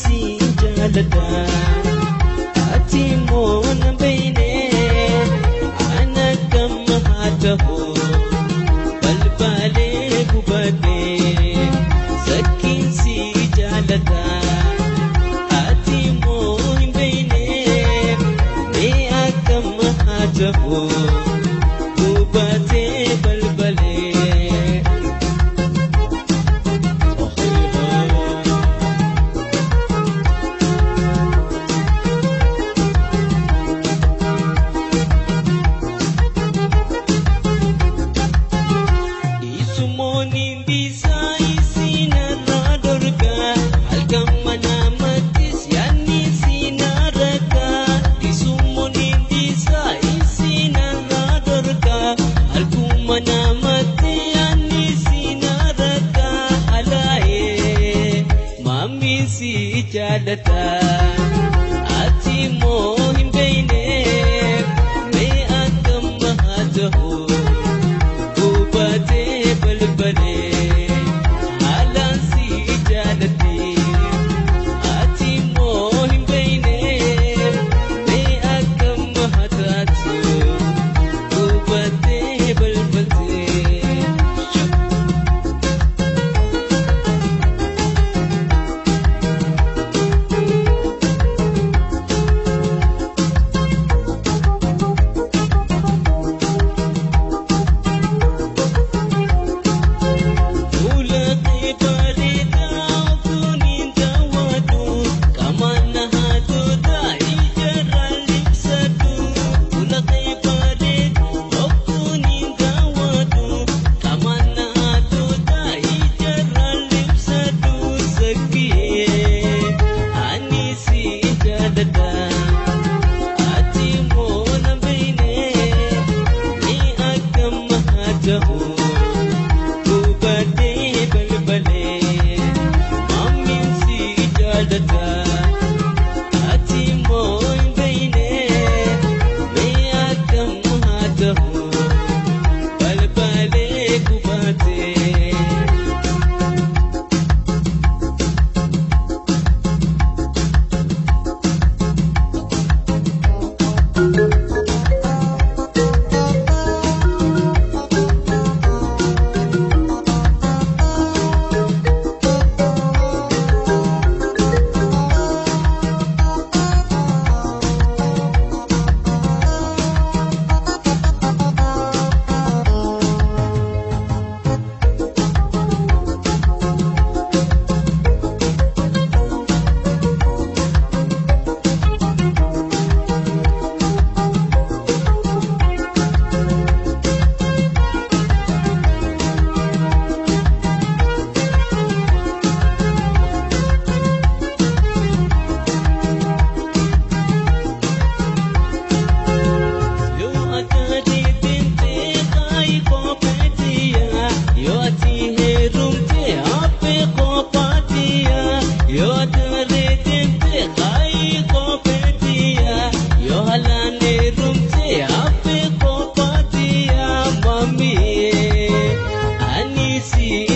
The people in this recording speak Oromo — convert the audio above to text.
si jaalladha ati immoo na beeyne ana gamma haa ta'u balbalee gubadhe zakkiin si jaalladha ati immoo hin beeyne mee akkamma haa ta'u gubatee balbalee si jaalladha ati immoo hin beeyne mee akkamma haa ta'u gubatee balbalee haalaan si jaalladhe ati immoo hin beeyne mee akkamma haa taatu gubatee balbalee see